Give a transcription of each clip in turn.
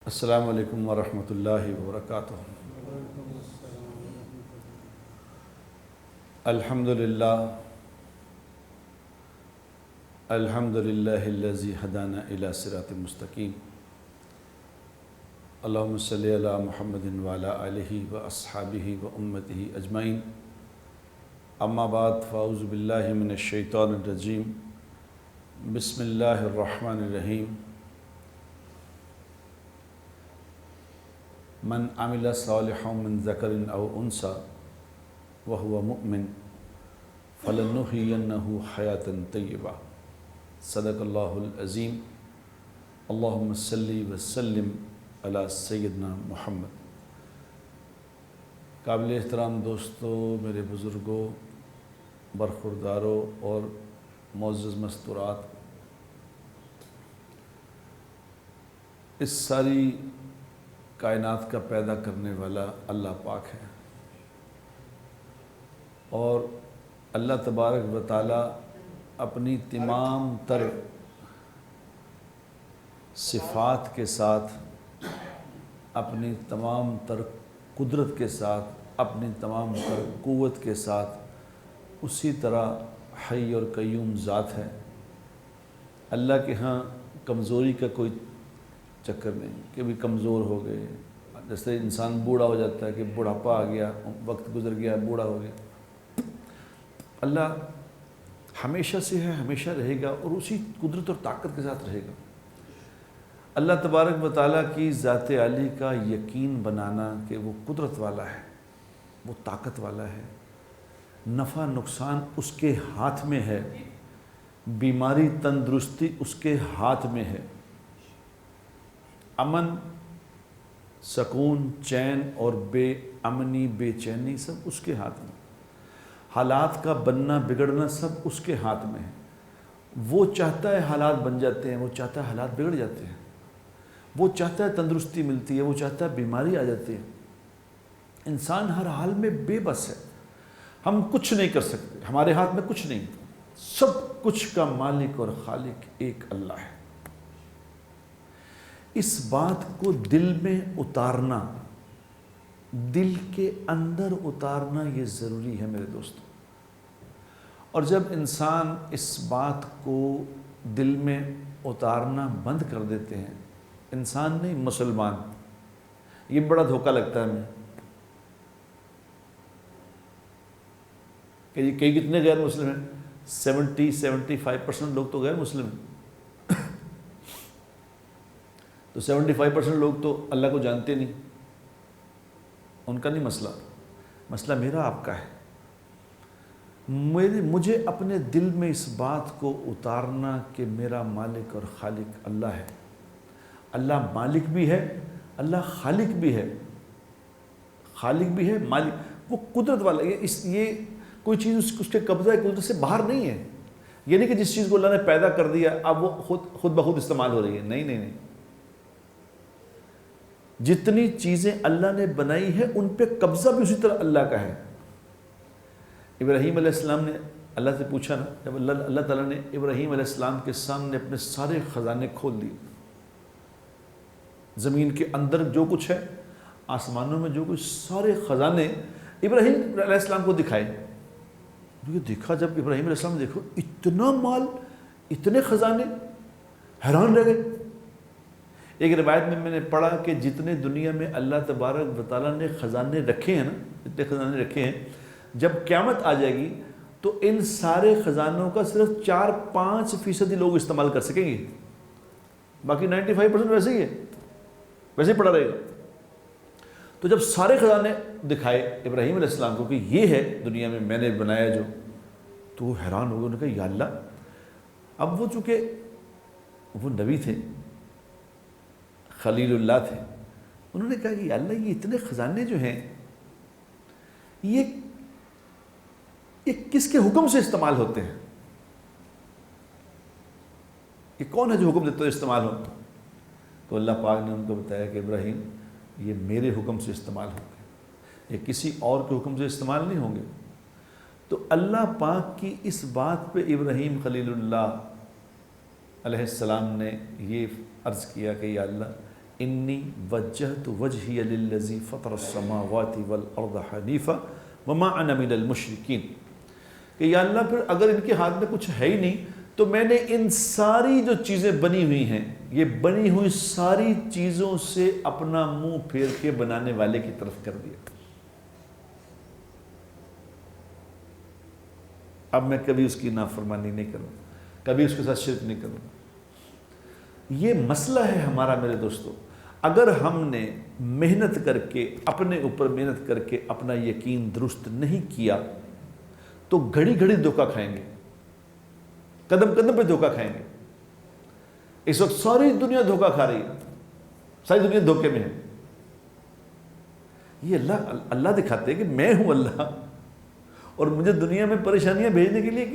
السلام علیکم ورحمۃ اللہ وبرکاتہ۔ الحمد للہ الذی ہدانا الی صراط مستقیم۔ اللہم صلی علی محمد وعلی آلہ واصحابہ وامتہ اجمعین۔ اما بعد فاعوذ باللہ من الشیطان الرجیم۔ بسم اللہ الرحمن الرحیم۔ من عمل صالحا من ذکر او انثی وهو مؤمن فلنحیینہ حیاۃ طیبہ۔ صدق اللہ العظیم۔ اللہم صلی وسلم علی سیدنا محمد۔ قابل احترام دوستو، میرے بزرگوں، برخورداروں اور معزز مستورات، اس ساری کائنات کا پیدا کرنے والا اللہ پاک ہے، اور اللہ تبارک و تعالی اپنی تمام تر صفات کے ساتھ، اپنی تمام تر قدرت کے ساتھ، اپنی تمام تر قوت کے ساتھ اسی طرح حی اور قیوم ذات ہے۔ اللہ کے ہاں کمزوری کا کوئی چکر نہیں کہ بھی کمزور ہو گئے۔ جیسے انسان بوڑھا ہو جاتا ہے کہ بڑھاپا آ گیا، وقت گزر گیا، بوڑھا ہو گیا۔ اللہ ہمیشہ سے ہے، ہمیشہ رہے گا، اور اسی قدرت اور طاقت کے ساتھ رہے گا۔ اللہ تبارک و تعالیٰ کی ذات عالی کا یقین بنانا کہ وہ قدرت والا ہے، وہ طاقت والا ہے، نفع نقصان اس کے ہاتھ میں ہے، بیماری تندرستی اس کے ہاتھ میں ہے، امن سکون چین اور بے امنی بے چینی سب اس کے ہاتھ میں، حالات کا بننا بگڑنا سب اس کے ہاتھ میں ہے۔ وہ چاہتا ہے حالات بن جاتے ہیں، وہ چاہتا ہے حالات بگڑ جاتے ہیں، وہ چاہتا ہے تندرستی ملتی ہے، وہ چاہتا ہے بیماری آ جاتی ہے۔ انسان ہر حال میں بے بس ہے، ہم کچھ نہیں کر سکتے، ہمارے ہاتھ میں کچھ نہیں، سب کچھ کا مالک اور خالق ایک اللہ ہے۔ اس بات کو دل میں اتارنا، دل کے اندر اتارنا یہ ضروری ہے میرے دوستوں۔ اور جب انسان اس بات کو دل میں اتارنا بند کر دیتے ہیں، انسان نہیں مسلمان، یہ بڑا دھوکہ لگتا ہے ہمیں کہ یہ کئی کتنے غیر مسلم ہیں، 75% لوگ تو غیر مسلم ہیں۔ تو 75% لوگ تو اللہ کو جانتے نہیں، ان کا نہیں مسئلہ، مسئلہ میرا آپ کا ہے۔ مجھے اپنے دل میں اس بات کو اتارنا کہ میرا مالک اور خالق اللہ ہے۔ اللہ مالک بھی ہے، اللہ خالق بھی ہے، خالق بھی ہے، مالک، وہ قدرت والا ہے۔ یہ کوئی چیز اس کے قبضہ قدرت سے باہر نہیں ہے۔ یہ نہیں کہ جس چیز کو اللہ نے پیدا کر دیا اب وہ خود بخود استعمال ہو رہی ہے، نہیں نہیں نہیں۔ جتنی چیزیں اللہ نے بنائی ہیں ان پہ قبضہ بھی اسی طرح اللہ کا ہے۔ ابراہیم علیہ السلام نے اللہ سے پوچھا نا، جب اللہ تعالیٰ نے ابراہیم علیہ السلام کے سامنے اپنے سارے خزانے کھول دیے، زمین کے اندر جو کچھ ہے، آسمانوں میں جو کچھ، سارے خزانے ابراہیم علیہ السلام کو دکھائے۔ یہ دیکھا جب ابراہیم علیہ السلام نے، دیکھو اتنا مال، اتنے خزانے، حیران رہ گئے۔ ایک روایت میں نے پڑھا کہ جتنے دنیا میں اللہ تبارک و تعالیٰ نے خزانے رکھے ہیں نا، اتنے خزانے رکھے ہیں، جب قیامت آ جائے گی تو ان سارے خزانوں کا صرف 4-5% لوگ استعمال کر سکیں گے، باقی 95% ویسے ہی ہے، ویسے ہی پڑا رہے گا۔ تو جب سارے خزانے دکھائے ابراہیم علیہ السلام کو کہ یہ ہے دنیا میں نے بنایا جو، تو وہ حیران ہو گئے، انہوں نے کہا یا اللہ۔ اب وہ چونکہ وہ نبی تھے، خلیل اللہ تھے، انہوں نے کہا کہ یا اللہ یہ اتنے خزانے جو ہیں یہ کس کے حکم سے استعمال ہوتے ہیں؟ یہ کون ہے جو حکم دیتا ہے استعمال ہو؟ تو اللہ پاک نے ان کو بتایا کہ ابراہیم یہ میرے حکم سے استعمال ہوں گے، یہ کسی اور کے حکم سے استعمال نہیں ہوں گے۔ تو اللہ پاک کی اس بات پہ ابراہیم خلیل اللہ علیہ السلام نے یہ عرض کیا کہ یا اللہ انی وجہت وجہی للذی فطر السماوات والارض حنیفا وما انا من المشرکین، کہ یا اللہ پھر اگر ان کے ہاتھ میں کچھ ہے ہی نہیں تو میں نے ان ساری جو چیزیں بنی ہوئی ہیں، یہ بنی ہوئی ساری چیزوں سے اپنا منہ پھیر کے بنانے والے کی طرف کر دیا۔ اب میں کبھی اس کی نافرمانی نہیں کروں، کبھی اس کے ساتھ شرک نہیں کروں۔ یہ مسئلہ ہے ہمارا میرے دوستو، اگر ہم نے محنت کر کے اپنے اوپر محنت کر کے اپنا یقین درست نہیں کیا تو گھڑی گھڑی دھوکہ کھائیں گے، قدم قدم پہ دھوکہ کھائیں گے۔ اس وقت ساری دنیا دھوکہ کھا رہی ہے، ساری دنیا دھوکے میں ہے۔ یہ اللہ دکھاتے ہیں کہ میں ہوں اللہ، اور مجھے دنیا میں پریشانیاں بھیجنے کے لیے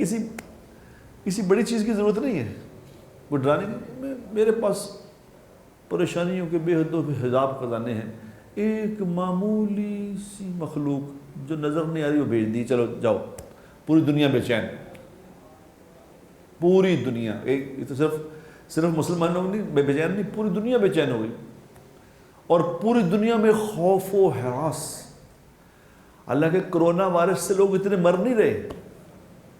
کسی بڑی چیز کی ضرورت نہیں ہے، وہ ڈرانے کی۔ میرے پاس پریشانیوں کے بے حد و حساب خزانے ہیں، ایک معمولی سی مخلوق جو نظر نہیں آ رہی وہ بھیج دی، چلو جاؤ، پوری دنیا بے چین، پوری دنیا، یہ تو صرف مسلمانوں نہیں بے چین نہیں، پوری دنیا بے چین ہو گئی، اور پوری دنیا میں خوف و ہراس۔ اللہ کے کرونا وائرس سے لوگ اتنے مر نہیں رہے،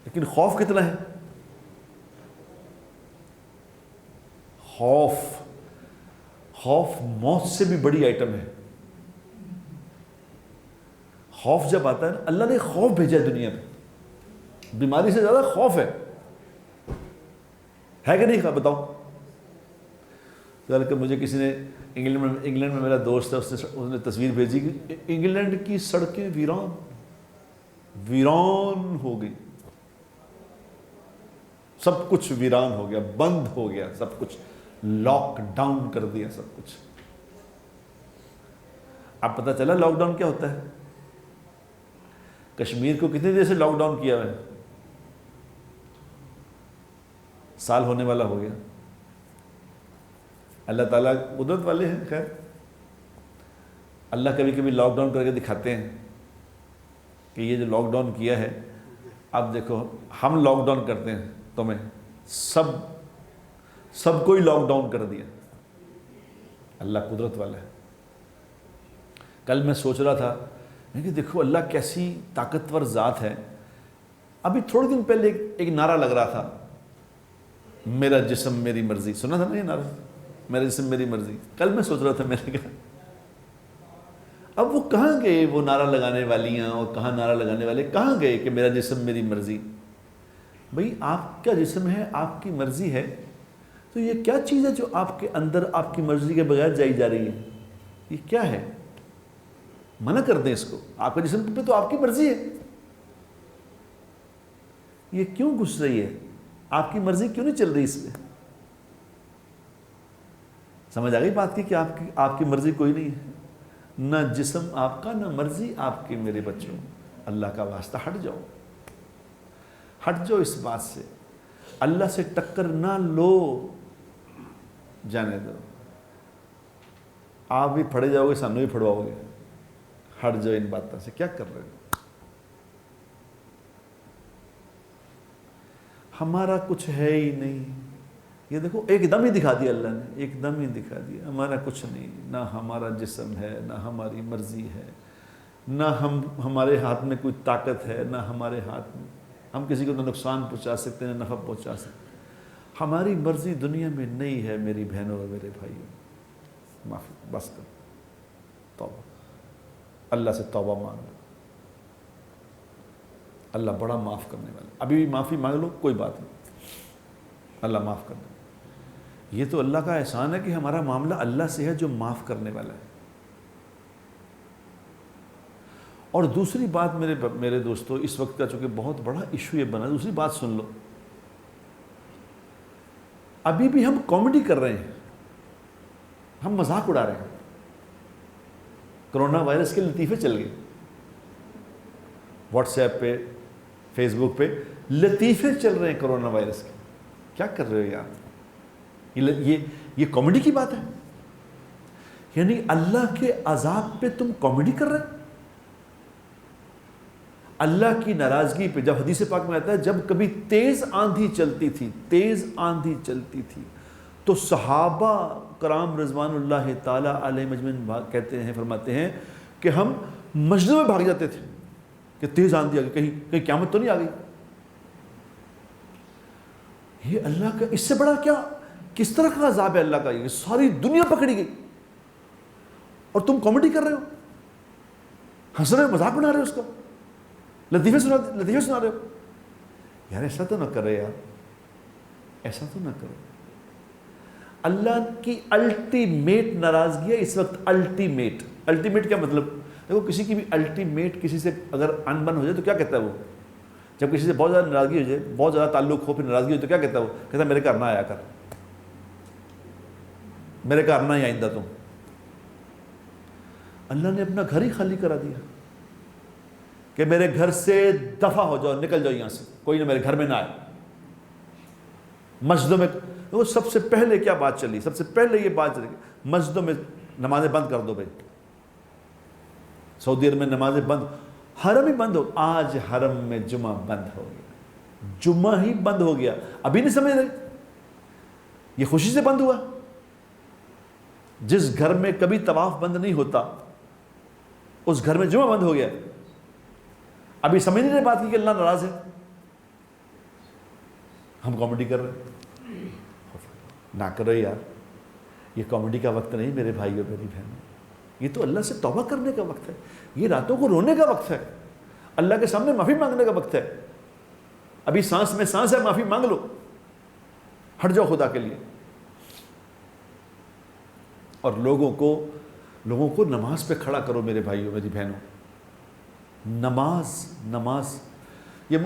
لیکن خوف کتنا ہے؟ خوف موت سے بھی بڑی آئٹم ہے۔ خوف جب آتا ہے نا، اللہ نے خوف بھیجا دنیا میں، بیماری سے زیادہ خوف ہے کہ نہیں؟ بتاؤ۔ کہ مجھے کسی نے انگلینڈ میں میرا دوست ہے، اس نے تصویر بھیجی کہ انگلینڈ کی سڑکیں ویران ہو گئی، سب کچھ ویران ہو گیا، بند ہو گیا سب کچھ، لاک ڈاؤن کر دیا سب کچھ۔ اب پتہ چلا لاک ڈاؤن کیا ہوتا ہے۔ کشمیر کو کتنی دیر سے لاک ڈاؤن کیا ہے؟ سال ہونے والا ہو گیا۔ اللہ تعالیٰ قدرت والے ہیں، خیر اللہ کبھی کبھی لاک ڈاؤن کر کے دکھاتے ہیں کہ یہ جو لاک ڈاؤن کیا ہے، اب دیکھو ہم لاک ڈاؤن کرتے ہیں تمہیں، سب کو ہی لاک ڈاؤن کر دیا۔ اللہ قدرت والا ہے۔ کل میں سوچ رہا تھا کہ دیکھو اللہ کیسی طاقتور ذات ہے۔ ابھی تھوڑے دن پہلے ایک نعرہ لگ رہا تھا، میرا جسم میری مرضی، سنا تھا نا یہ نعرہ، میرا جسم میری مرضی۔ کل میں سوچ رہا تھا، میں نے کہا اب وہ کہاں گئے، وہ نعرہ لگانے والیاں اور کہاں نعرہ لگانے والے کہاں گئے کہ میرا جسم میری مرضی؟ بھئی آپ کا جسم ہے، آپ کی مرضی ہے، تو یہ کیا چیز ہے جو آپ کے اندر آپ کی مرضی کے بغیر جائی جا رہی ہے؟ یہ کیا ہے؟ منع کر دیں اس کو۔ آپ کا جسم پہ تو آپ کی مرضی ہے، یہ کیوں گھس رہی ہے؟ آپ کی مرضی کیوں نہیں چل رہی اس پہ؟ سمجھ آ گئی بات کی کہ آپ کی مرضی کوئی نہیں ہے، نہ جسم آپ کا، نہ مرضی آپ کے۔ میرے بچوں، اللہ کا واسطہ ہٹ جاؤ، ہٹ جاؤ اس بات سے، اللہ سے ٹکر نہ لو، جانے دو۔ آپ بھی پھڑے جاؤ گے، سامنے بھی پھڑواؤ گے۔ ہٹ جاؤ ان باتوں سے، کیا کر رہے ہو؟ ہمارا کچھ ہے ہی نہیں۔ یہ دیکھو ایک دم ہی دکھا دیا اللہ نے، ایک دم ہی دکھا دیا ہمارا کچھ نہیں، نہ ہمارا جسم ہے، نہ ہماری مرضی ہے، نہ ہمارے ہاتھ میں کوئی طاقت ہے، نہ ہمارے ہاتھ میں ہم کسی کو نہ نقصان پہنچا سکتے ہیں نہ نفع پہنچا سکتے۔ ہماری مرضی دنیا میں نہیں ہے میری بہنوں اور میرے بھائیوں۔ معافی، بس کر، توبہ، اللہ سے توبہ مانگ لو، اللہ بڑا معاف کرنے والا۔ ابھی بھی معافی مانگ لو، کوئی بات نہیں، اللہ معاف کر دے۔ یہ تو اللہ کا احسان ہے کہ ہمارا معاملہ اللہ سے ہے جو معاف کرنے والا ہے۔ اور دوسری بات میرے دوستو، اس وقت کا چونکہ بہت بڑا ایشو یہ بنا، دوسری بات سن لو۔ ابھی بھی ہم کامیڈی کر رہے ہیں، ہم مذاق اڑا رہے ہیں، کرونا وائرس کے لطیفے چل گئے، واٹس ایپ پہ، فیس بک پہ لطیفے چل رہے ہیں کرونا وائرس کے۔ کیا کر رہے ہو یار؟ یہ کامیڈی کی بات ہے؟ یعنی اللہ کے عذاب پہ تم کامیڈی کر رہے ہیں؟ اللہ کی ناراضگی پہ، جب حدیث پاک میں آتا ہے جب کبھی تیز آندھی چلتی تھی تو صحابہ کرام رضوان اللہ تعالیٰ علیہ مجمعین کہتے ہیں، فرماتے ہیں کہ ہم مسجدوں میں بھاگ جاتے تھے کہ تیز آندھی آ گئی، کہیں قیامت تو نہیں آ گئی. یہ اللہ کا اس سے بڑا کیا کس طرح کا عذاب ہے اللہ کا؟ یہ ساری دنیا پکڑی گئی اور تم کامیڈی کر رہے ہو، ہنس رہے ہو، مذاق بنا رہے ہو، اس کا لطیفے سنا رہے ہو. یار ایسا تو نہ کرے یار، ایسا تو نہ کرو. اللہ کی الٹیمیٹ ناراضگی ہے اس وقت. الٹیمیٹ کیا مطلب؟ دیکھو کسی کی بھی الٹیمیٹ کسی سے اگر ان بن ہو جائے تو کیا کہتا ہے وہ؟ جب کسی سے بہت زیادہ ناراضگی ہو جائے، بہت زیادہ تعلق ہو، پھر ناراضگی ہو تو کیا کہتا ہے وہ؟ کہتا ہے میرے گھر نہ آیا کر، میرے گھر نہ ہی آئندہ تم. اللہ نے اپنا گھر ہی خالی کرا دیا کہ میرے گھر سے دفع ہو جاؤ، نکل جاؤ یہاں سے، کوئی نہ میرے گھر میں نہ آئے. مسجدوں میں وہ سب سے پہلے کیا بات چلی؟ سب سے پہلے یہ بات چلی کہ مسجدوں میں نمازیں بند کر دو بھائی. سعودی عرب میں نمازیں بند، حرم ہی بند ہو. آج حرم میں جمعہ بند ہو گیا، جمعہ ہی بند ہو گیا. ابھی نہیں سمجھ رہے؟ یہ خوشی سے بند ہوا. جس گھر میں کبھی طواف بند نہیں ہوتا اس گھر میں جمعہ بند ہو گیا. ابھی سمجھ نہیں رہے بات کی کہ اللہ ناراض ہے. ہم کامیڈی کر رہے ہیں. نہ کرو یار، یہ کامیڈی کا وقت نہیں میرے بھائیوں میری بہنوں. یہ تو اللہ سے توبہ کرنے کا وقت ہے. یہ راتوں کو رونے کا وقت ہے، اللہ کے سامنے معافی مانگنے کا وقت ہے. ابھی سانس میں سانس ہے، معافی مانگ لو، ہٹ جاؤ خدا کے لیے. اور لوگوں کو نماز پہ کھڑا کرو میرے بھائیوں میری بہنوں. نماز یہ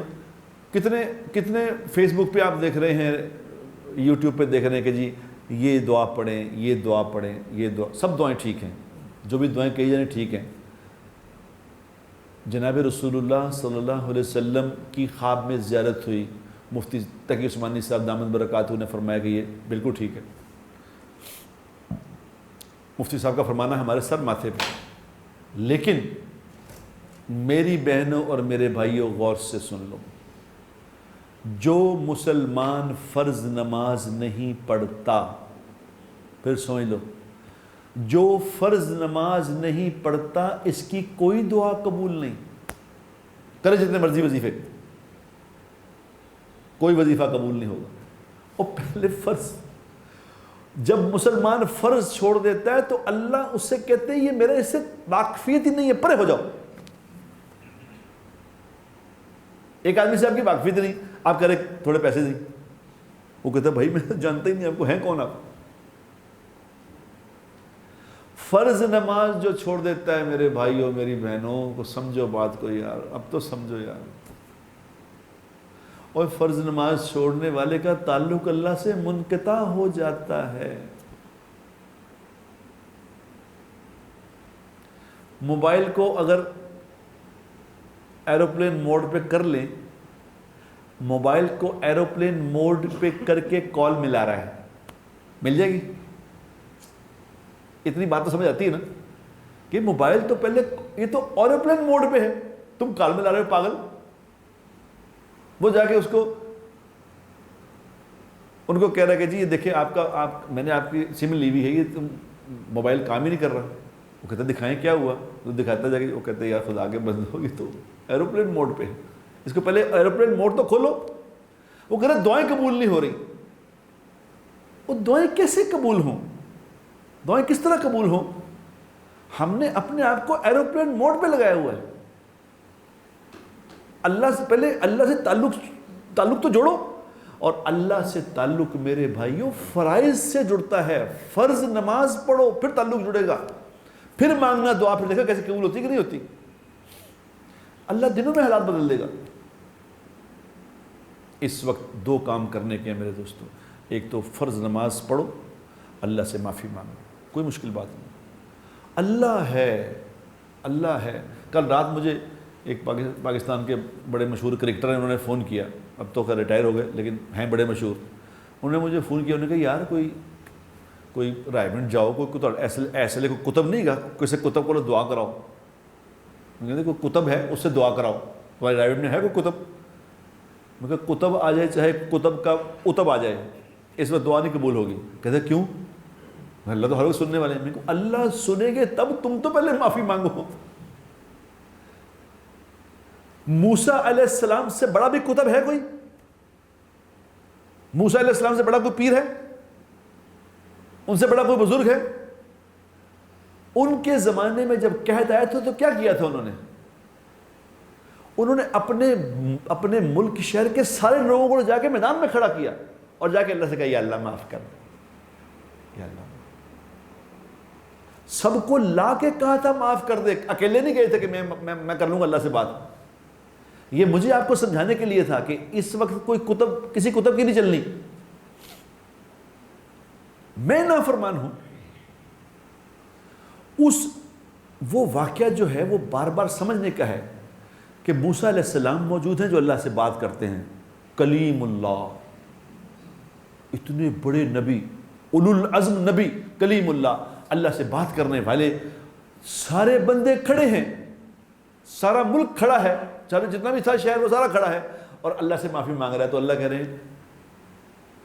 کتنے فیس بک پہ آپ دیکھ رہے ہیں، یوٹیوب پہ دیکھ رہے ہیں کہ جی یہ دعا پڑھیں، یہ دعا پڑھیں، یہ دعا. سب دعائیں ٹھیک ہیں، جو بھی دعائیں کہی جائیں ٹھیک ہیں. جناب رسول اللہ صلی اللہ علیہ وسلم کی خواب میں زیارت ہوئی. مفتی تقی عثمانی صاحب دامت برکاتہ نے فرمایا کہ یہ بالکل ٹھیک ہے. مفتی صاحب کا فرمانا ہے ہمارے سر ماتھے پہ. لیکن میری بہنوں اور میرے بھائیوں غور سے سن لو، جو مسلمان فرض نماز نہیں پڑھتا، پھر سمجھ لو، جو فرض نماز نہیں پڑھتا اس کی کوئی دعا قبول نہیں. کرے جتنے مرضی وظیفے، کوئی وظیفہ قبول نہیں ہوگا. اور پہلے فرض، جب مسلمان فرض چھوڑ دیتا ہے تو اللہ اس سے کہتے ہیں یہ میرے اس سے واقفیت ہی نہیں ہے، پرے ہو جاؤ. ایک آدمی سے آپ کی واقفیت نہیں، آپ کہہ رہے تھوڑے پیسے دیں، وہ کہتا ہے بھائی میں جانتا ہی نہیں آپ کو، ہیں کون آپ؟ فرض نماز جو چھوڑ دیتا ہے میرے بھائیوں میری بہنوں کو، سمجھو بات کو یار، اب تو سمجھو یار. اور فرض نماز چھوڑنے والے کا تعلق اللہ سے منقطع ہو جاتا ہے. موبائل کو اگر ایروپلین موڈ پہ کر لیں، موبائل کو ایروپلین موڈ پہ کر کے کال ملا رہا ہے، مل جائے گی؟ اتنی بات تو سمجھ آتی ہے نا کہ موبائل تو پہلے یہ تو ایروپلین موڈ پہ ہے، تم کال ملا رہے ہو پاگل. وہ جا کے اس کو ان کو کہہ رہا ہے کہ جی یہ دیکھیں میں نے آپ کی سم لی ہوئی ہے، یہ تم موبائل کام ہی نہیں کر رہا. وہ کہتا ہے دکھائیں کیا ہوا؟ وہ دکھاتا جا کے، وہ کہتے ہیں یار خدا کے بند ہوگی تو ایروپلین موڈ پہ ہے، اس کو پہلے ایروپلین موڈ تو کھولو. وہ کہہ رہے دعائیں قبول نہیں ہو رہی. وہ دعائیں کیسے قبول ہوں؟ دعائیں کس طرح قبول ہوں؟ ہم نے اپنے آپ کو ایروپلین موڈ پہ لگایا ہوا ہے. اللہ سے پہلے اللہ سے تعلق تو جوڑو. اور اللہ سے تعلق میرے بھائیوں فرائض سے جڑتا ہے. فرض نماز پڑھو پھر تعلق جڑے گا، پھر مانگنا دعا، پھر دیکھا کیسے قبول ہوتی کہ نہیں ہوتی. اللہ دنوں میں حالات بدل دے گا. اس وقت دو کام کرنے کے ہیں میرے دوستوں. ایک تو فرض نماز پڑھو، اللہ سے معافی مانگو، کوئی مشکل بات نہیں. اللہ ہے. کل رات مجھے ایک پاکستان کے بڑے مشہور کرکٹر ہیں، انہوں نے فون کیا، اب تو خیر ریٹائر ہو گئے لیکن ہیں بڑے مشہور. انہوں نے مجھے فون کیا، انہوں نے کہا یار کوئی رائے منڈ جاؤ، کوئی ایسے کوئی کتب نہیں گا، کسی کتب کو دعا کراؤ. کہتے کوئی کتب ہے اس سے دعا کراؤ، تمہاری رائے منڈ میں ہے کوئی کتب؟ میں کہا کتب آ جائے چاہے کتب کا اتب آ جائے، اس میں دعا نہیں قبول ہوگی. کہتے کیوں؟ اللہ تو ہر وقت سننے والے ہیں. میں کہوں اللہ سنیں گے تب تم تو پہلے معافی مانگو. موسیٰ علیہ السلام سے بڑا بھی کتب ہے کوئی؟ موسیٰ علیہ السلام سے بڑا کوئی پیر ہے؟ ان سے بڑا کوئی بزرگ ہے؟ ان کے زمانے میں جب قحط آیا تھا تو کیا کیا تھا انہوں نے اپنے ملک شہر کے سارے لوگوں کو جا کے میدان میں کھڑا کیا اور جا کے اللہ سے کہا یا اللہ معاف کر دے. یا اللہ سب کو لا کے کہا تھا معاف کر دے. اکیلے نہیں گئے تھے کہ میں کر لوں گا اللہ سے بات. یہ مجھے آپ کو سمجھانے کے لیے تھا کہ اس وقت کوئی کتب کسی کتب کی نہیں چلنی. میں نافرمان ہوں. وہ واقعہ جو ہے وہ بار بار سمجھنے کا ہے کہ موسیٰ علیہ السلام موجود ہیں جو اللہ سے بات کرتے ہیں. کلیم اللہ, اتنے بڑے نبی, اولو العزم نبی, کلیم اللہ, اللہ سے بات کرنے والے. سارے بندے کھڑے ہیں, سارا ملک کھڑا ہے, جتنا بھی تھا شہر وہ سارا کھڑا ہے اور اللہ سے معافی مانگ رہا ہے. تو اللہ کہہ رہے ہیں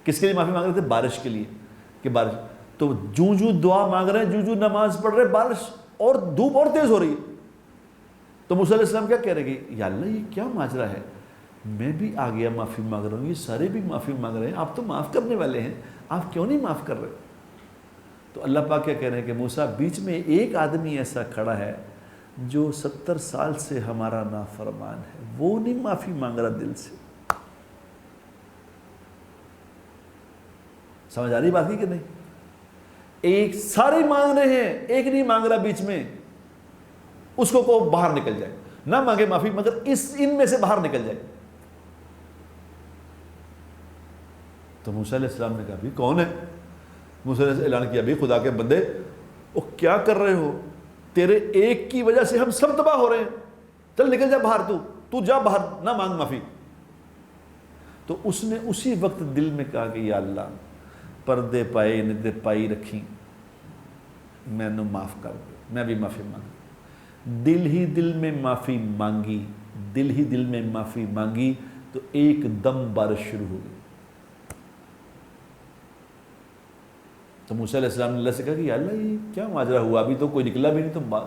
کس کے لیے معافی مانگ رہے تھے؟ بارش کے لیے. کہ بارش تو جو دعا مانگ رہے ہیں, جو نماز پڑھ رہے ہیں, بارش اور دھوپ اور تیز ہو رہی ہے. تو موسیٰ علیہ السلام کیا کہہ رہے کہ یا اللہ یہ کیا ماجرا ہے, میں بھی آ گیا معافی مانگ رہا ہوں, یہ سارے بھی معافی مانگ رہے ہیں, آپ تو معاف کرنے والے ہیں, آپ کیوں نہیں معاف کر رہے؟ تو اللہ پاک کیا کہہ رہے ہیں کہ موسیٰ بیچ میں ایک آدمی ایسا کھڑا ہے جو 70 سال سے ہمارا نافرمان ہے, وہ نہیں معافی مانگ رہا دل سے. سمجھ آ رہی بات کی کہ نہیں؟ ایک سارے مانگ رہے ہیں, ایک نہیں مانگ رہا بیچ میں, اس کو باہر نکل جائے. نہ مانگے معافی مگر ان میں سے باہر نکل جائے. تو موسیٰ علیہ السلام نے کہا بھی کون ہے؟ موسیٰ نے اعلان کیا بھی خدا کے بندے وہ کیا کر رہے ہو, تیرے ایک کی وجہ سے ہم سب تباہ ہو رہے ہیں, چل نکل جا باہر, تو جا باہر, نہ مانگ معافی. تو اس نے اسی وقت دل میں کہا کہ یا اللہ پردے پائے ندے پائی رکھی, میں نے معاف کر دے, میں بھی معافی مانگ. دل ہی دل میں معافی مانگی, دل ہی دل میں معافی مانگی تو ایک دم بارش شروع ہو گئی. تو موسیٰ علیہ السلام نے اللہ سے کہا کہ یا اللہ یہ کیا ماجرا ہوا, ابھی تو کوئی نکلا بھی نہیں تم بات.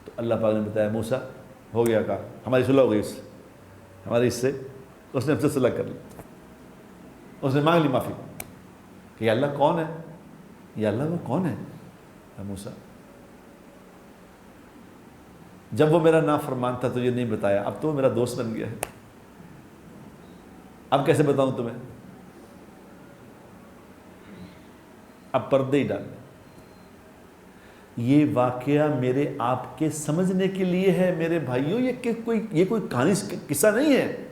تو اللہ پاک نے بتایا موسیٰ ہو گیا کہا, ہماری صلح ہو گئی, اس ہماری اس سے اس نے ہم سے صلح کر لی, اس نے مانگ لی معافی کہ یا اللہ کون ہے, یا اللہ وہ کون ہے موسیٰ, جب وہ میرا نافرمان تھا تجھے نہیں بتایا, اب تو وہ میرا دوست بن گیا ہے, اب کیسے بتاؤں تمہیں, اب پردے ہی ڈال. یہ واقعہ میرے آپ کے سمجھنے کے لیے ہے میرے بھائیوں, یہ کوئی کہانی قصہ نہیں ہے,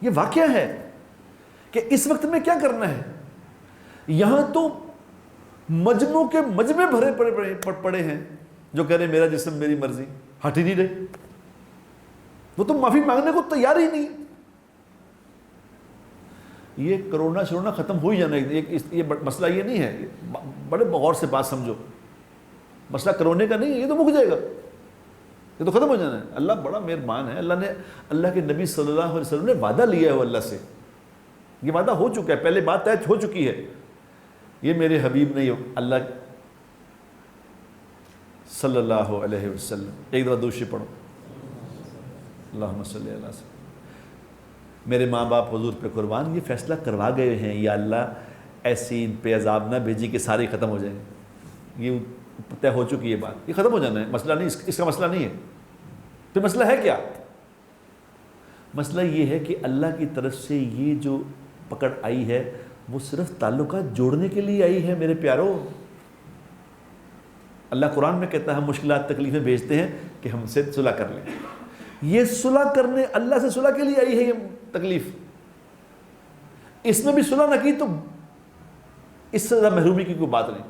یہ واقعہ ہے کہ اس وقت میں کیا کرنا ہے. یہاں تو مجموع کے مجمع بھرے پڑے ہیں جو کہہ رہے میرا جسم میری مرضی, ہٹ ہی نہیں رہے, وہ تو معافی مانگنے کو تیار ہی نہیں. یہ کرونا شرونا ختم ہو ہی جانا ہے, یہ مسئلہ یہ نہیں ہے, بڑے غور سے بات سمجھو, مسئلہ کرونے کا نہیں ہے, یہ تو مک جائے گا, یہ تو ختم ہو جانا ہے. اللہ بڑا مہربان ہے, اللہ کے نبی صلی اللہ علیہ وسلم نے وعدہ لیا ہے اللہ سے, یہ وعدہ ہو چکا ہے, پہلے بات طے ہو چکی ہے. یہ میرے حبیب نے اللہ صلی اللہ علیہ وسلم, ایک دفعہ درود شریف پڑھو, اللہم صلی اللہ علیہ وسلم. میرے ماں باپ حضور پہ قربان, یہ فیصلہ کروا گئے ہیں یا اللہ ایسی ان پہ عذاب نہ بھیجی کہ سارے ختم ہو جائیں. یہ طے ہو چکی ہے بات, یہ ختم ہو جانا ہے, مسئلہ نہیں, اس کا مسئلہ نہیں ہے. پھر مسئلہ ہے کیا؟ مسئلہ یہ ہے کہ اللہ کی طرف سے یہ جو پکڑ آئی ہے وہ صرف تعلقات جوڑنے کے لیے آئی ہے میرے پیارو. اللہ قرآن میں کہتا ہے ہم مشکلات تکلیفیں بھیجتے ہیں کہ ہم سے صلح کر لیں. یہ صلح کرنے, اللہ سے صلح کے لیے آئی ہے یہ تکلیف. اس میں بھی صلح نہ کی تو اس سے زیادہ محرومی کی کوئی بات نہیں.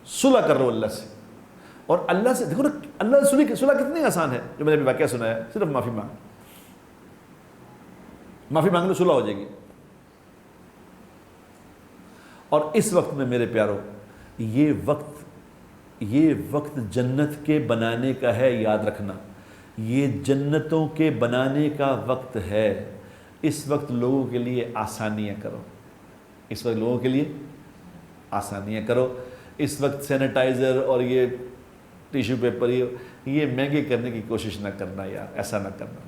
صلح کر رہے ہو اللہ سے, اور اللہ سے دیکھو نا, اللہ سے صلح کتنی آسان ہے. جو میں نے واقعہ سنا ہے, صرف معافی مانگ لو, صلح ہو جائے گی. اور اس وقت میں میرے پیارو, یہ وقت جنت کے بنانے کا ہے, یاد رکھنا, یہ جنتوں کے بنانے کا وقت ہے. اس وقت لوگوں کے لیے آسانیاں کرو, اس وقت لوگوں کے لیے آسانیاں کرو. اس وقت سینیٹائزر اور یہ ٹیشو پیپر یہ مہنگے کرنے کی کوشش نہ کرنا یار, ایسا نہ کرنا,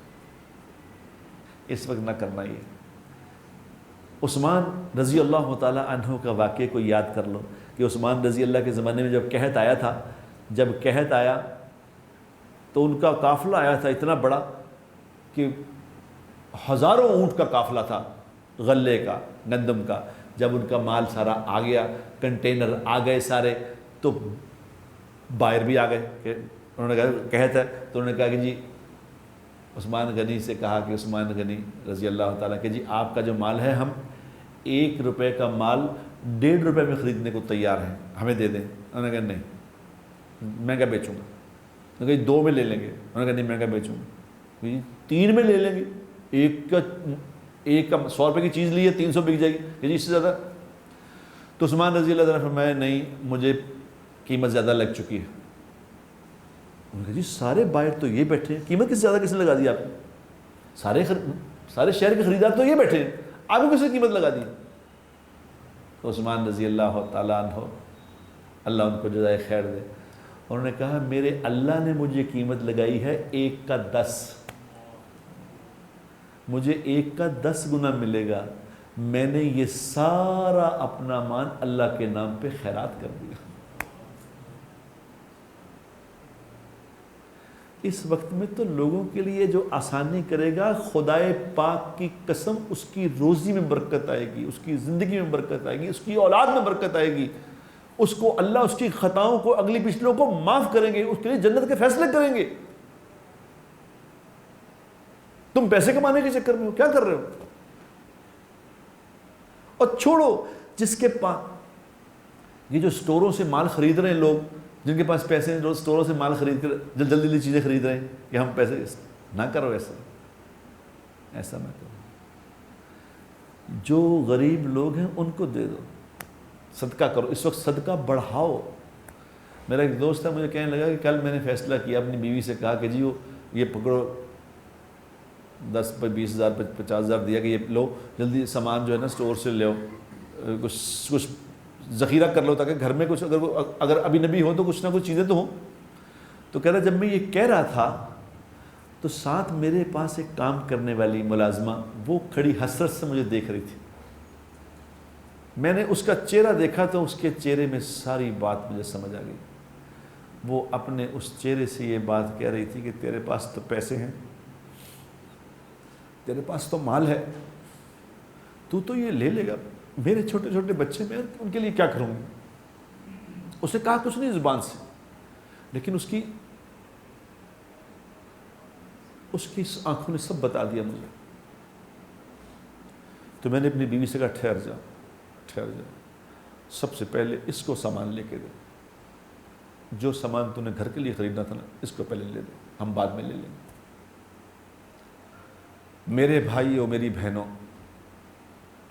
اس وقت نہ کرنا. یہ عثمان رضی اللہ تعالیٰ عنہ کا واقعے کو یاد کر لو کہ عثمان رضی اللہ کے زمانے میں جب قحط آیا تھا, جب قحط آیا تو ان کا قافلہ آیا تھا اتنا بڑا کہ ہزاروں اونٹ کا قافلہ تھا غلے کا, گندم کا. جب ان کا مال سارا آ گیا, کنٹینر آ گئے سارے, تو بائر بھی آ گئے کہ انہوں نے کہا قحط ہے, تو انہوں نے کہا کہ جی عثمان غنی سے کہا کہ عثمان غنی رضی اللہ تعالیٰ کہ جی آپ کا جو مال ہے ہم 1 روپے کا مال 1.5 روپے میں خریدنے کو تیار ہیں, ہمیں دے دیں. انہوں نے کہا نہیں مہنگا بیچوں گا. انہوں نے کہا 2 میں لے لیں گے. انہوں نے کہا نہیں مہنگا بیچوں گا. 3 میں لے لیں گے, ایک کا 100 روپے کی چیز لی ہے 300 بک جائے گی کہ جی اس سے زیادہ. تو عثمان رضی اللہ تعالیٰ فرمایا نہیں مجھے قیمت زیادہ لگ چکی ہے. انہوں نے کہا جی سارے بائر تو یہ بیٹھے ہیں, قیمت کس سے زیادہ کس نے لگا دی آپ کو؟ سارے شہر کے خریدار تو یہ بیٹھے ہیں, آپ کو کس نے قیمت لگا دی؟ تو عثمان رضی اللہ تعالیٰ عنہ, اللہ ان کو جزائے خیر دے, انہوں نے کہا میرے اللہ نے مجھے قیمت لگائی ہے 1 کا 10, مجھے 1 کا 10 گنا ملے گا. میں نے یہ سارا اپنا مال اللہ کے نام پہ خیرات کر دیا. اس وقت میں تو لوگوں کے لیے جو آسانی کرے گا, خدائے پاک کی قسم اس کی روزی میں برکت آئے گی, اس کی زندگی میں برکت آئے گی, اس کی اولاد میں برکت آئے گی. اس کو اللہ اس کی خطاؤں کو اگلی پچھلوں کو معاف کریں گے, اس کے لیے جنت کے فیصلے کریں گے. تم پیسے کمانے کے چکر میں ہو, کیا کر رہے ہو؟ اور چھوڑو جس کے پاس یہ جو سٹوروں سے مال خرید رہے ہیں لوگ, جن کے پاس پیسے ہیں, جو سٹوروں سے مال خرید کر جلدی جلدی چیزیں خرید رہے ہیں کہ ہم پیسے, نہ کرو ایسا نہ کرو. جو غریب لوگ ہیں ان کو دے دو, صدقہ کرو. اس وقت صدقہ بڑھاؤ. میرا ایک دوست ہے, مجھے کہنے لگا کہ کل میں نے فیصلہ کیا, اپنی بیوی سے کہا کہ جی وہ یہ پکڑو 10 پر 20,000 پر 50,000 دیا کہ یہ لو جلدی سامان جو ہے نا سٹور سے لو, کچھ ذخیرہ کر لو تاکہ گھر میں کچھ اگر ابھی نبی ہو تو کچھ نہ کچھ چیزیں تو ہوں. تو کہہ رہا جب میں یہ کہہ رہا تھا تو ساتھ میرے پاس ایک کام کرنے والی ملازمہ وہ کھڑی حسرت سے مجھے دیکھ رہی تھی. میں نے اس کا چہرہ دیکھا تو اس کے چہرے میں ساری بات مجھے سمجھ آ گئی. وہ اپنے اس چہرے سے یہ بات کہہ رہی تھی کہ تیرے پاس تو پیسے ہیں, تیرے پاس تو مال ہے, تو یہ لے لے گا, میرے چھوٹے چھوٹے بچے میں ان کے لیے کیا کروں گی؟ اسے کہا کچھ نہیں زبان سے, لیکن اس کی آنکھوں نے سب بتا دیا مجھے. تو میں نے اپنی بیوی سے کہا ٹھہر جا, سب سے پہلے اس کو سامان لے کے دے, جو سامان تو نے گھر کے لیے خریدنا تھا نا اس کو پہلے لے دے, ہم بعد میں لے لیں گے. میرے بھائی اور میری بہنوں,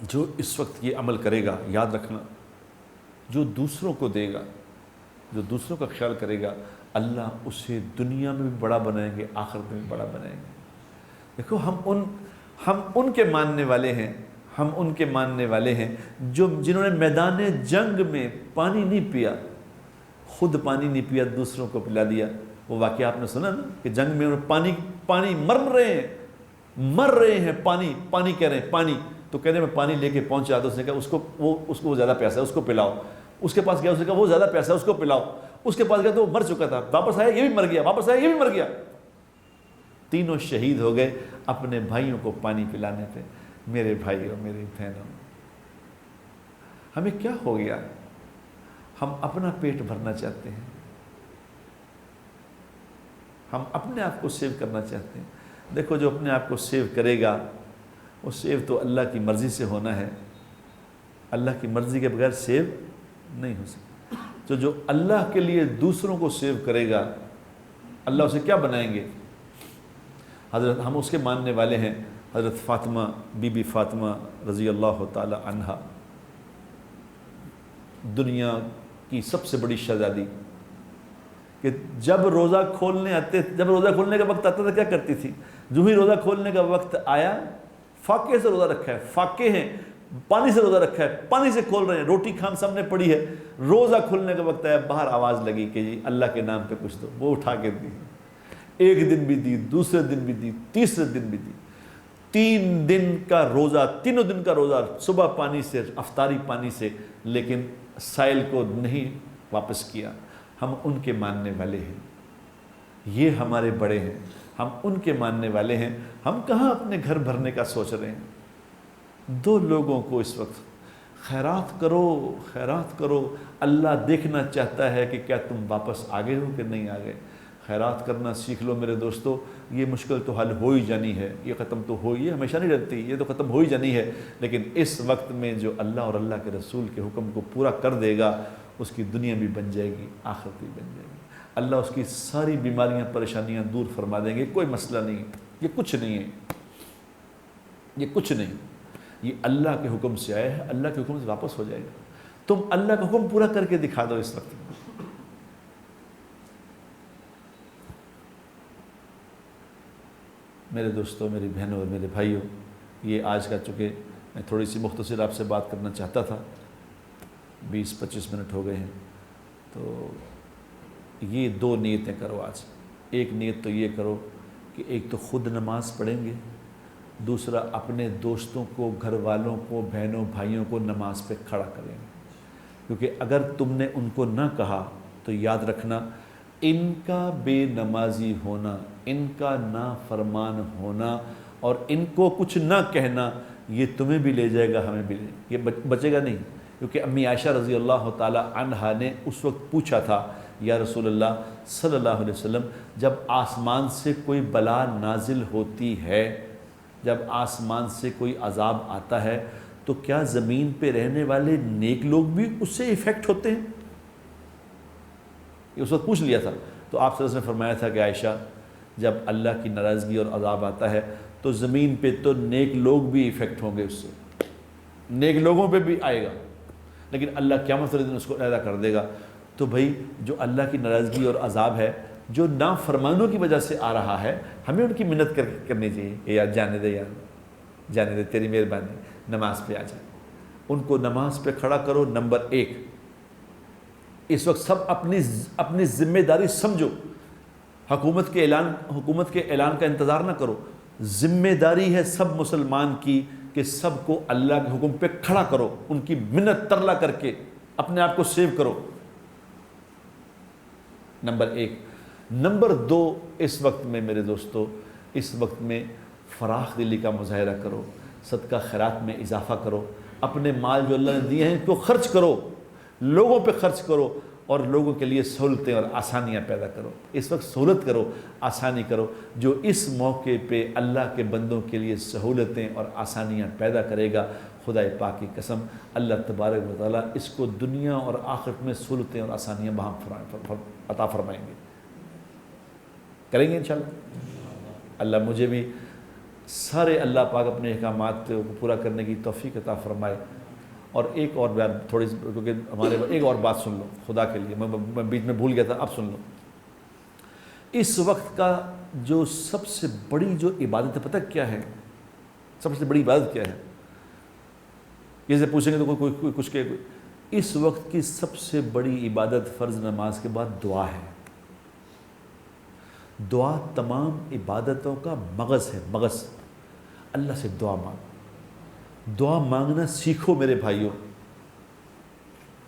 جو اس وقت یہ عمل کرے گا, یاد رکھنا, جو دوسروں کو دے گا, جو دوسروں کا خیال کرے گا, اللہ اسے دنیا میں بھی بڑا بنائیں گے, آخرت میں بھی بڑا بنائیں گے. دیکھو ہم ان کے ماننے والے ہیں, ہم ان کے ماننے والے ہیں جنہوں نے میدان جنگ میں پانی نہیں پیا, خود پانی نہیں پیا, دوسروں کو پلا دیا. وہ واقعہ آپ نے سنا نا کہ جنگ میں پانی مر رہے ہیں, پانی کہہ رہے ہیں پانی, تو کہنے میں پانی لے کے پہنچا. تو اس نے کہا اس کو زیادہ پیاسا ہے, اس کو پلاؤ. اس کے پاس گیا, اس نے کہا وہ زیادہ پیاسا ہے, اس کو پلاؤ. اس کے پاس گیا تو وہ مر چکا تھا, واپس آیا یہ بھی مر گیا, واپس آیا یہ بھی مر گیا. تینوں شہید ہو گئے اپنے بھائیوں کو پانی پلانے پہ. میرے بھائی اور میری بہنوں, ہمیں کیا ہو گیا؟ ہم اپنا پیٹ بھرنا چاہتے ہیں, ہم اپنے آپ کو سیو کرنا چاہتے ہیں. دیکھو جو اپنے آپ کو سیو کرے گا وہ سیو تو اللہ کی مرضی سے ہونا ہے, اللہ کی مرضی کے بغیر سیو نہیں ہو سکتا. جو اللہ کے لیے دوسروں کو سیو کرے گا, اللہ اسے کیا بنائیں گے؟ حضرت ہم اس کے ماننے والے ہیں, حضرت فاطمہ بی بی فاطمہ رضی اللہ تعالی عنہا, دنیا کی سب سے بڑی شہزادی, کہ جب روزہ کھولنے کا وقت آتا تھا کیا کرتی تھی؟ جو ہی روزہ کھولنے کا وقت آیا, فاقے سے روزہ رکھا ہے, فاقے ہیں, پانی سے روزہ رکھا ہے، پانی سے کھول رہے ہیں، روٹی کھان سامنے پڑی ہے، روزہ کھولنے کا وقت ہے، باہر آواز لگی کہ جی اللہ کے نام پہ کچھ دو، وہ اٹھا کے دی، ایک دن بھی دی، دوسرے دن بھی دی، تیسرے دن بھی دی، 3 دن کا روزہ، تینوں دن کا روزہ، صبح پانی سے، افطاری پانی سے، لیکن سائل کو نہیں واپس کیا۔ ہم ان کے ماننے والے ہیں، یہ ہمارے بڑے ہیں، ہم ان کے ماننے والے ہیں، ہم کہاں اپنے گھر بھرنے کا سوچ رہے ہیں۔ 2 لوگوں کو اس وقت خیرات کرو، خیرات کرو، اللہ دیکھنا چاہتا ہے کہ کیا تم واپس آگے ہو کہ نہیں آگے۔ خیرات کرنا سیکھ لو میرے دوستو، یہ مشکل تو حل ہو ہی جانی ہے، یہ ختم تو ہو ہی، ہمیشہ نہیں رہتی، یہ تو ختم ہو ہی جانی ہے، لیکن اس وقت میں جو اللہ اور اللہ کے رسول کے حکم کو پورا کر دے گا، اس کی دنیا بھی بن جائے گی، آخرت بھی بن جائے گی، اللہ اس کی ساری بیماریاں پریشانیاں دور فرما دیں گے، کوئی مسئلہ نہیں، یہ کچھ نہیں ہے، یہ کچھ نہیں، یہ اللہ کے حکم سے آئے ہیں، اللہ کے حکم سے واپس ہو جائے گا۔ تم اللہ کا حکم پورا کر کے دکھا دو اس وقت۔ میرے دوستوں، میری بہنوں اور میرے بھائیوں، یہ آج کا، چونکہ میں تھوڑی سی مختصر آپ سے بات کرنا چاہتا تھا، 20-25 منٹ ہو گئے ہیں، تو یہ 2 نیتیں کرو آج۔ ایک نیت تو یہ کرو کہ ایک تو خود نماز پڑھیں گے، دوسرا اپنے دوستوں کو، گھر والوں کو، بہنوں بھائیوں کو نماز پہ کھڑا کریں گے، کیونکہ اگر تم نے ان کو نہ کہا تو یاد رکھنا ان کا بے نمازی ہونا، ان کا نافرمان ہونا اور ان کو کچھ نہ کہنا، یہ تمہیں بھی لے جائے گا، ہمیں بھی یہ بچے گا نہیں۔ کیونکہ امی عائشہ رضی اللہ تعالی عنہا نے اس وقت پوچھا تھا، یا رسول اللہ صلی اللہ علیہ وسلم، جب آسمان سے کوئی بلا نازل ہوتی ہے، جب آسمان سے کوئی عذاب آتا ہے، تو کیا زمین پہ رہنے والے نیک لوگ بھی اس سے افیکٹ ہوتے ہیں؟ یہ اس وقت پوچھ لیا تھا، تو آپ صلی اللہ علیہ وسلم نے فرمایا تھا کہ عائشہ، جب اللہ کی ناراضگی اور عذاب آتا ہے تو زمین پہ تو نیک لوگ بھی افیکٹ ہوں گے، اس سے نیک لوگوں پہ بھی آئے گا، لیکن اللہ قیامت والے دن اس کو علیحدہ کر دے گا۔ تو بھائی جو اللہ کی ناراضگی اور عذاب ہے، جو نافرمانوں کی وجہ سے آ رہا ہے، ہمیں ان کی منت کرنی چاہیے کہ یار جانے دے، یار جانے دے، تیری مہربانی، نماز پہ آ جائے، ان کو نماز پہ کھڑا کرو۔ نمبر 1، اس وقت سب اپنی ذمہ داری سمجھو، حکومت کے اعلان کا انتظار نہ کرو، ذمہ داری ہے سب مسلمان کی کہ سب کو اللہ کے حکم پہ کھڑا کرو، ان کی منت ترلا کر کے اپنے آپ کو سیو کرو۔ نمبر 1۔ نمبر 2، اس وقت میں میرے دوستو، اس وقت میں فراخ دلی کا مظاہرہ کرو، صدقہ خیرات میں اضافہ کرو، اپنے مال جو اللہ نے دیے ہیں تو خرچ کرو، لوگوں پہ خرچ کرو، اور لوگوں کے لیے سہولتیں اور آسانیاں پیدا کرو۔ اس وقت سہولت کرو، آسانی کرو، جو اس موقع پہ اللہ کے بندوں کے لیے سہولتیں اور آسانیاں پیدا کرے گا، خدا پاک کی قسم، اللہ تبارک و تعالیٰ اس کو دنیا اور آخرت میں سہولتیں اور آسانیاں عطا فرمائیں گے، کریں گے انشاءاللہ۔ اللہ مجھے بھی سارے اللہ پاک اپنے احکامات کو پورا کرنے کی توفیق عطا فرمائے۔ اور ایک اور بات تھوڑی سی، کیونکہ ہمارے ایک اور بات سن لو خدا کے لیے، میں بیچ میں بھول گیا تھا، اب سن لو۔ اس وقت کا جو سب سے بڑی جو عبادت ہے، پتہ کیا ہے؟ سب سے بڑی عبادت کیا ہے؟ یہ سے پوچھیں گے تو کوئی کچھ کہ اس وقت کی سب سے بڑی عبادت فرض نماز کے بعد دعا ہے۔ دعا تمام عبادتوں کا مغز ہے، مغز۔ اللہ سے دعا مانگ، دعا مانگنا سیکھو میرے بھائیوں۔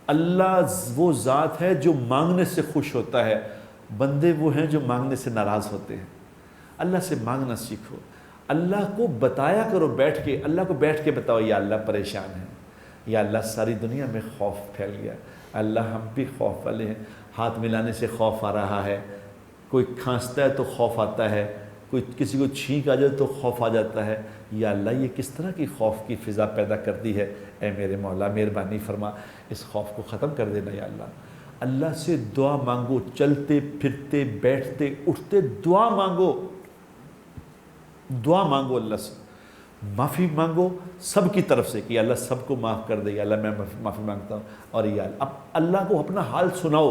اللہ وہ ذات ہے جو مانگنے سے خوش ہوتا ہے، بندے وہ ہیں جو مانگنے سے ناراض ہوتے ہیں۔ اللہ سے مانگنا سیکھو، اللہ کو بتایا کرو، بیٹھ کے اللہ کو بیٹھ کے بتاؤ، یا اللہ پریشان ہے، یا اللہ ساری دنیا میں خوف پھیل گیا، اللہ ہم بھی خوف والے ہیں، ہاتھ ملانے سے خوف آ رہا ہے، کوئی کھانستا ہے تو خوف آتا ہے، کوئی کسی کو چھینک آ جائے تو خوف آ جاتا ہے، یا اللہ یہ کس طرح کی خوف کی فضا پیدا کرتی ہے، اے میرے مولا مہربانی فرما، اس خوف کو ختم کر دینا یا اللہ۔ اللہ سے دعا مانگو، چلتے پھرتے بیٹھتے اٹھتے دعا مانگو، دعا مانگو، اللہ سے معافی مانگو سب کی طرف سے کہ اللہ سب کو معاف کر دے، یا اللہ میں معافی مانگتا ہوں، اور یا اب اللہ کو اپنا حال سناؤ،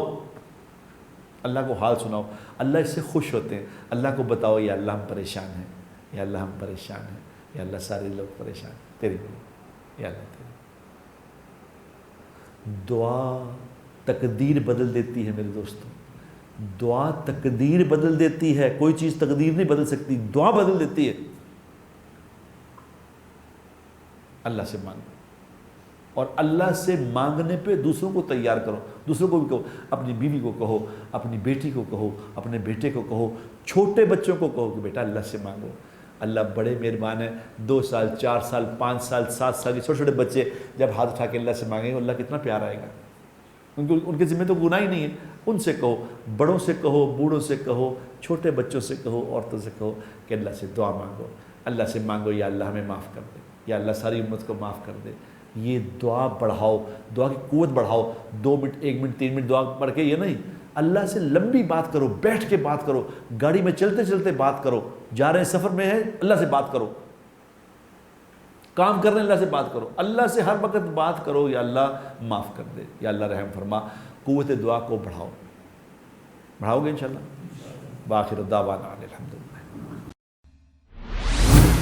اللہ کو حال سناؤ، اللہ اس سے خوش ہوتے ہیں۔ اللہ کو بتاؤ، یا اللہ ہم پریشان ہیں، یا اللہ ہم پریشان ہیں، یا اللہ سارے لوگ پریشان ہیں تیری وجہ۔ یا اللہ تیرے دعا تقدیر بدل دیتی ہے میرے دوستوں، دعا تقدیر بدل دیتی ہے، کوئی چیز تقدیر نہیں بدل سکتی، دعا بدل دیتی ہے۔ اللہ سے مانگو، اور اللہ سے مانگنے پہ دوسروں کو تیار کرو، دوسروں کو بھی کہو، اپنی بیوی کو کہو، اپنی بیٹی کو کہو، اپنے بیٹے کو کہو، چھوٹے بچوں کو کہو کہ بیٹا اللہ سے مانگو، اللہ بڑے مہربان ہے۔ 2 سال 4 سال 5 سال 7 سال کے چھوٹے چھوٹے بچے جب ہاتھ اٹھا کے اللہ سے مانگیں گے اللہ کتنا پیارا آئے گا، ان کے ذمہ تو گناہ ہی نہیں ہے۔ ان سے کہو، بڑوں سے کہو، بوڑھوں سے کہو، چھوٹے بچوں سے کہو، عورتوں سے کہو کہ اللہ سے دعا مانگو، اللہ سے مانگو یا اللہ ہمیں معاف کر دے، یا اللہ ساری امت کو معاف کر دے۔ یہ دعا بڑھاؤ، دعا کی قوت بڑھاؤ، 2 منٹ 1 منٹ 3 منٹ دعا پڑھ کے یہ نہیں، اللہ سے لمبی بات کرو، بیٹھ کے بات کرو، گاڑی میں چلتے چلتے بات کرو، جا رہے ہیں سفر میں ہے اللہ سے بات کرو، کام کر رہے ہیں اللہ سے بات کرو، اللہ سے ہر وقت بات کرو، یا اللہ معاف کر دے، یا اللہ رحم فرما۔ قوت دعا کو بڑھاؤ گے انشاءاللہ۔ باخر دعوانا الحمدللہ۔